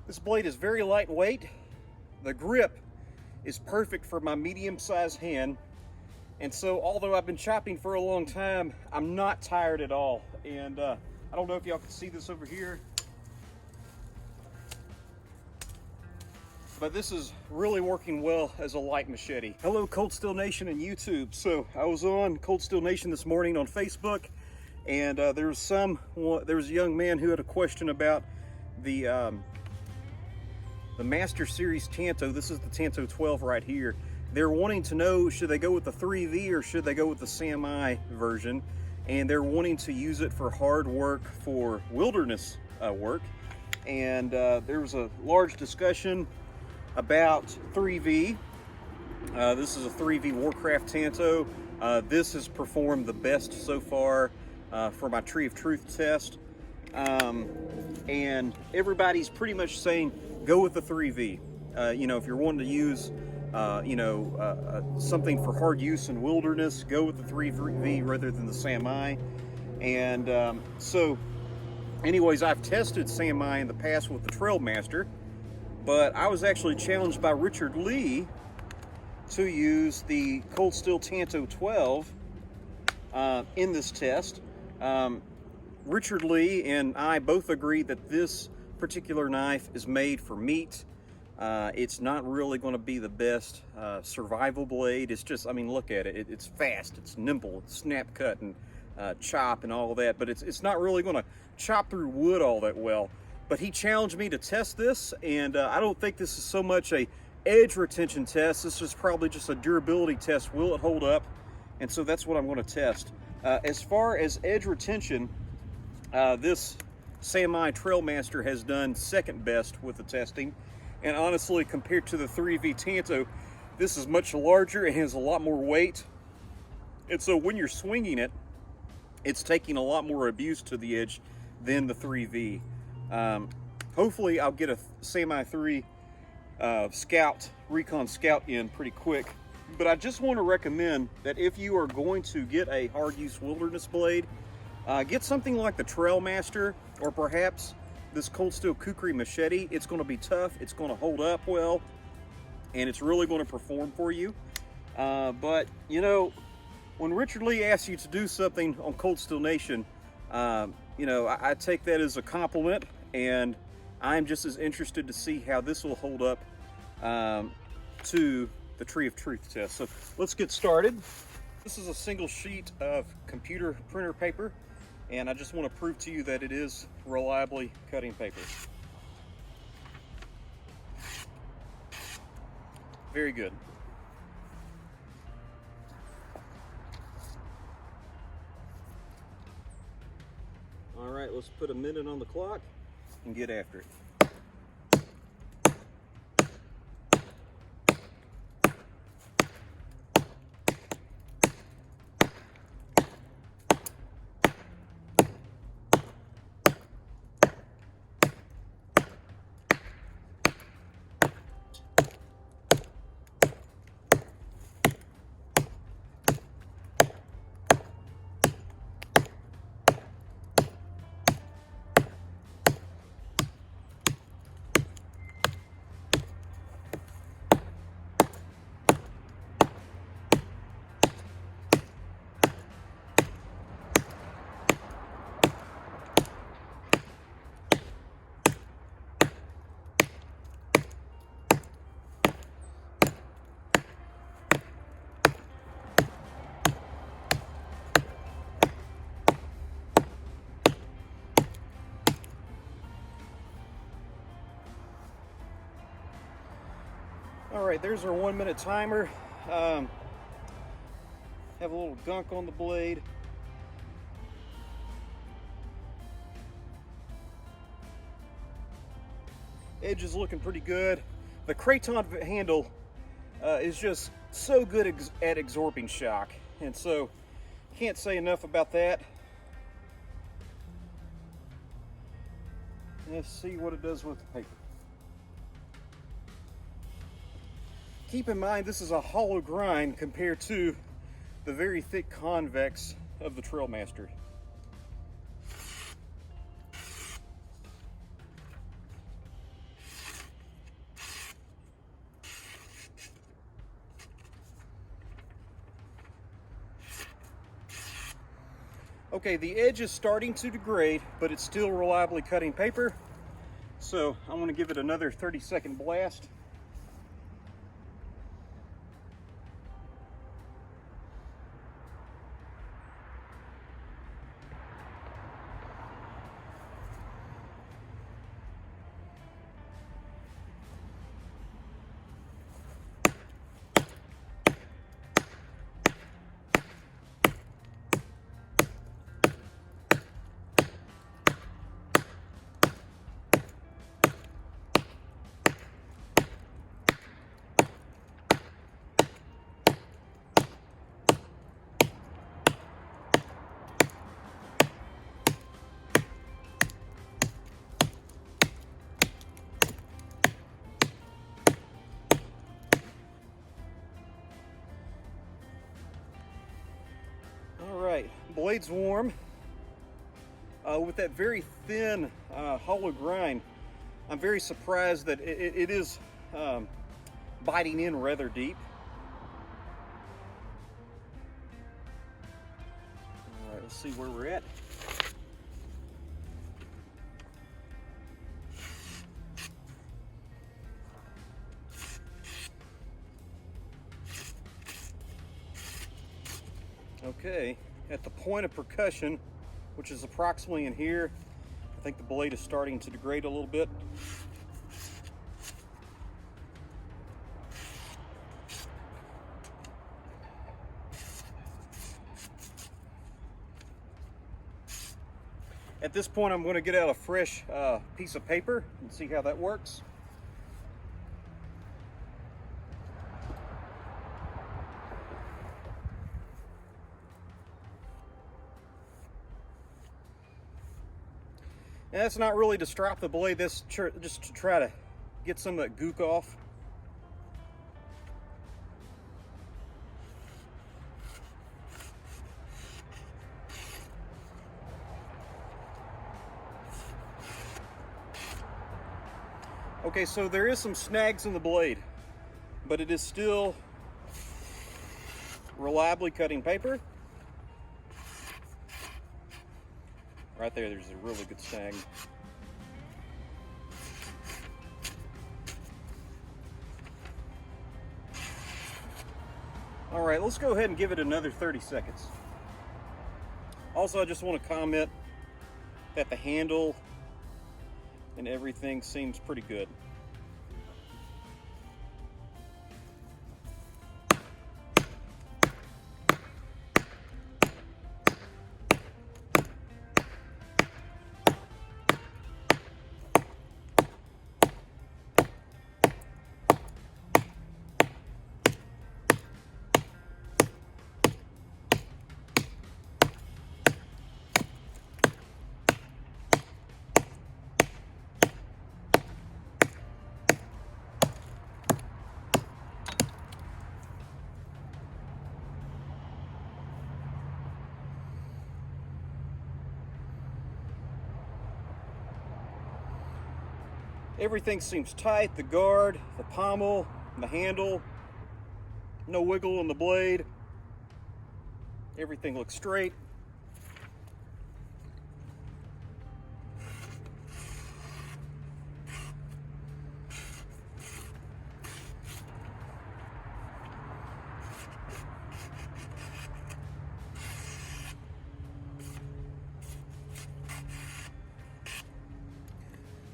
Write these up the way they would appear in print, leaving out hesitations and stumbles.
This blade is very lightweight. The grip is perfect for my medium-sized hand. And so, although I've been chopping for a long time, I'm not tired at all. And I don't know if y'all can see this over here, but this is really working well as a light machete. Hello, Cold Steel Nation and YouTube. So I was on Cold Steel Nation this morning on Facebook, and there was a young man who had a question about the Master Series Tanto. This is the Tanto 12 right here. They're wanting to know, should they go with the 3V or should they go with the Sami version? And they're wanting to use it for hard work, for wilderness work. And there was a large discussion about 3V. This is a 3V Warcraft Tanto. This has performed the best so far for my Tree of Truth test. And everybody's pretty much saying, go with the 3V. You know, if you're wanting to use something for hard use in wilderness, go with the 3V rather than the Sami. And so anyways, I've tested Sami in the past with the Trailmaster, but I was actually challenged by Richard Lee to use the Cold Steel Tanto 12 in this test. Richard Lee and I both agree that this particular knife is made for meat. It's not really going to be the best survival blade. It's just, I mean, look at it. It's fast, it's nimble, it's snap cut and chop and all of that, but it's not really going to chop through wood all that well. But he challenged me to test this, and I don't think this is so much a edge retention test. This is probably just a durability test. Will it hold up? And so that's what I'm going to test. As far as edge retention, this Sami Trailmaster has done second best with the testing. And honestly, compared to the 3V Tanto, this is much larger and has a lot more weight. And so when you're swinging it, it's taking a lot more abuse to the edge than the 3V. Hopefully I'll get a Sami 3 Recon Scout in pretty quick. But I just want to recommend that if you are going to get a hard use wilderness blade, get something like the Trailmaster, or perhaps this Cold Steel Kukri machete. It's going to be tough, it's going to hold up well, and it's really going to perform for you. But you know, when Richard Lee asks you to do something on Cold Steel Nation, you know, I take that as a compliment, and I'm just as interested to see how this will hold up to the Tree of Truth test. So let's get started. This is a single sheet of computer printer paper, and I just want to prove to you that it is reliably cutting paper. Very good. All right, let's put a minute on the clock and get after it. All right, there's our 1 minute timer. Have a little gunk on the blade. Edge is looking pretty good. The Kraton handle is just so good at absorbing shock, and so can't say enough about that. Let's see what it does with the paper. Keep in mind, this is a hollow grind compared to the very thick convex of the Trailmaster. Okay, the edge is starting to degrade, but it's still reliably cutting paper. So I'm going to give it another 30-second blast. All right, blade's warm. With that very thin, hollow grind, I'm very surprised that it is biting in rather deep. All right, let's see where we're at. Okay, at the point of percussion, which is approximately in here, I think the blade is starting to degrade a little bit. At this point, I'm going to get out a fresh piece of paper and see how that works. And that's not really to strop the blade, that's just to try to get some of that gook off. Okay, so there is some snags in the blade, but it is still reliably cutting paper. Right there's a really good snag. All right, let's go ahead and give it another 30 seconds. Also, I just want to comment that the handle and everything seems pretty good. Everything seems tight, the guard, the pommel, the handle, no wiggle in the blade. Everything looks straight.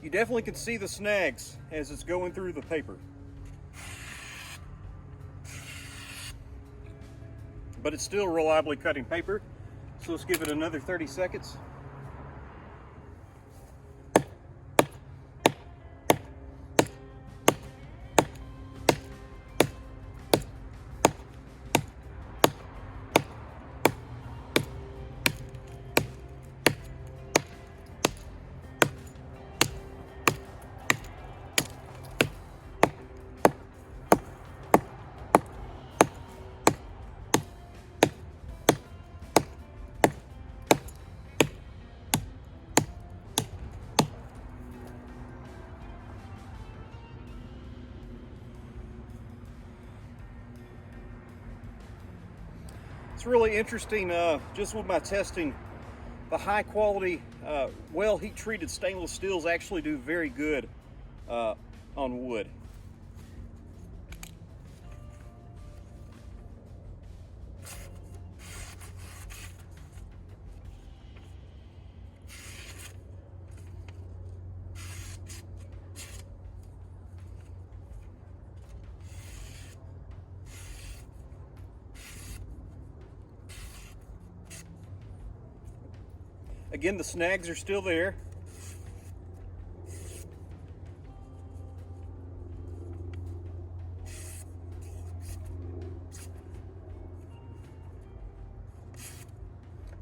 You definitely can see the snags as it's going through the paper. But it's still reliably cutting paper. So let's give it another 30 seconds. It's really interesting, just with my testing, the high quality, well heat treated stainless steels actually do very good on wood. Again, the snags are still there.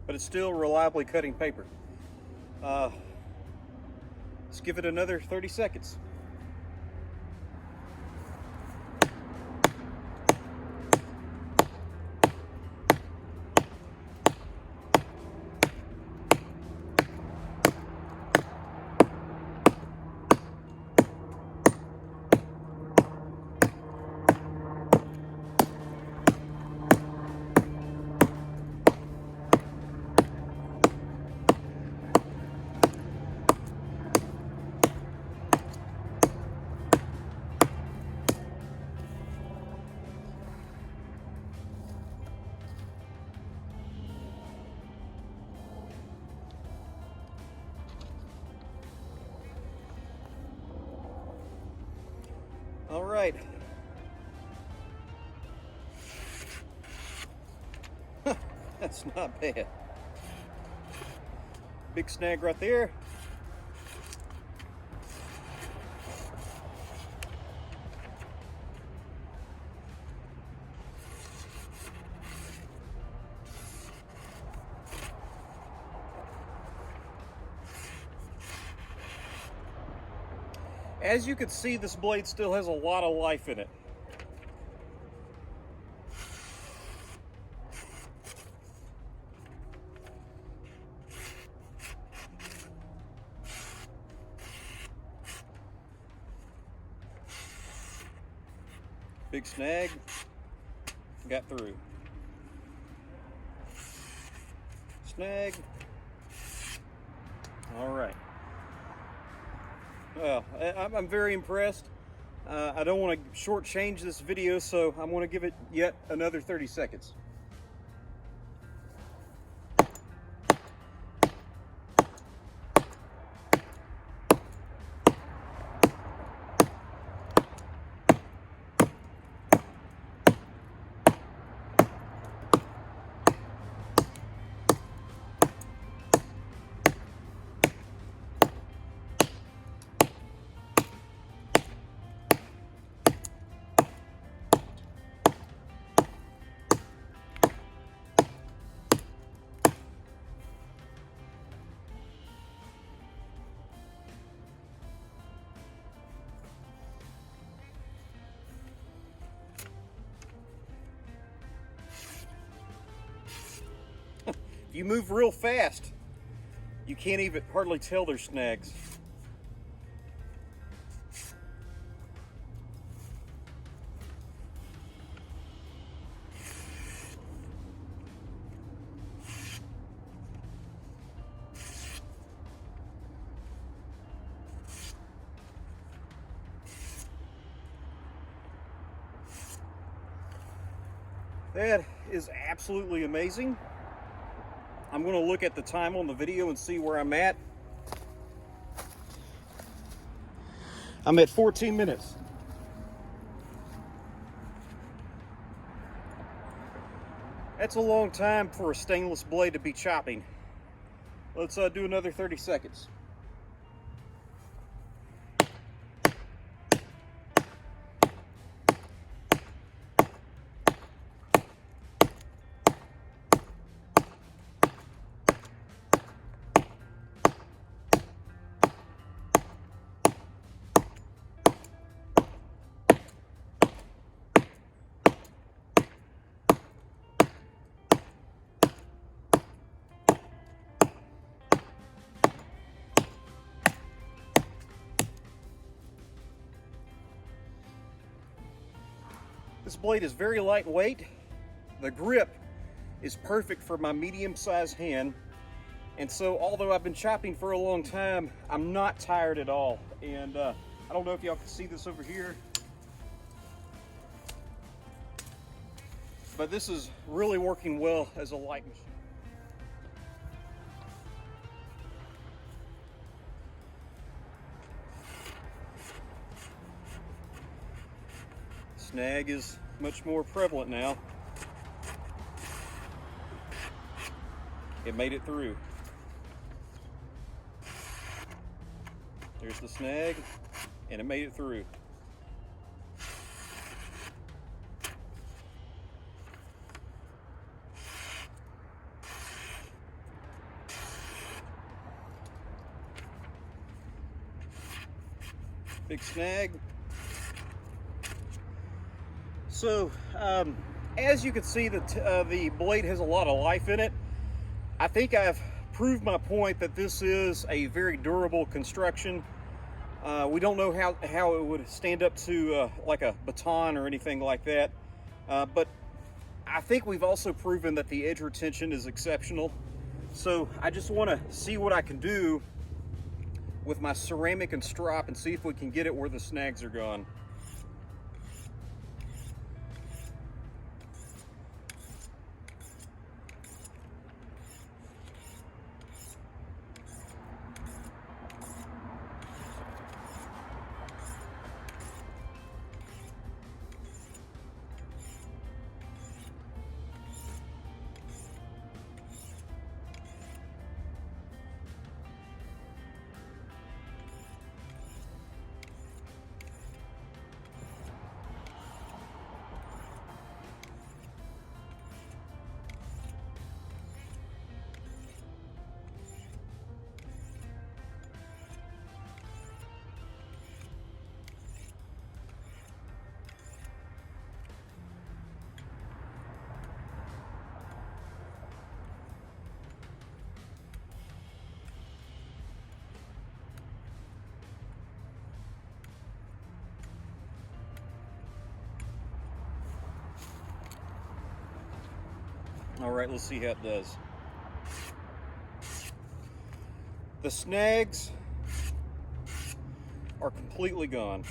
But it's still reliably cutting paper. Let's give it another 30 seconds. All right. That's not bad. Big snag right there. As you can see, this blade still has a lot of life in it. Big snag, got through. Snag. All right. Well, I'm very impressed. I don't want to shortchange this video, so I'm going to give it yet another 30 seconds. You move real fast, you can't even hardly tell there's snags. That is absolutely amazing. I'm going to look at the time on the video and see where I'm at. I'm at 14 minutes. That's a long time for a stainless blade to be chopping. Let's do another 30 seconds. This blade is very lightweight. The grip is perfect for my medium-sized hand, And so, although I've been chopping for a long time, I'm not tired at all. And I don't know if y'all can see this over here, but this is really working well as a light machine. Snag is much more prevalent now. It made it through. There's the snag, and it made it through. Big snag. So, as you can see, the blade has a lot of life in it. I think I've proved my point that this is a very durable construction. We don't know how it would stand up to like a baton or anything like that, but I think we've also proven that the edge retention is exceptional. So I just want to see what I can do with my ceramic and strop and see if we can get it where the snags are gone. All right, let's see how it does. The snags are completely gone.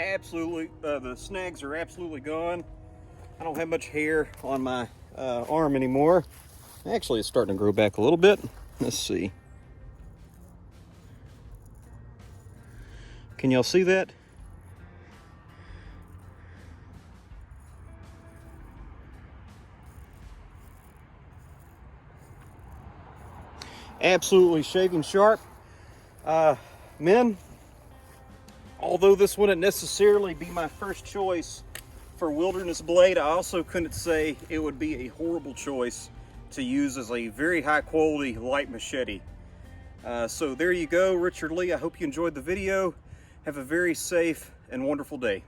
Absolutely, the snags are absolutely gone. I don't have much hair on my arm anymore. Actually, it's starting to grow back a little bit. Let's see. Can y'all see that? Absolutely shaving sharp. Men, although this wouldn't necessarily be my first choice for wilderness blade, I also couldn't say it would be a horrible choice to use as a very high quality light machete. So there you go, Richard Lee. I hope you enjoyed the video. Have a very safe and wonderful day.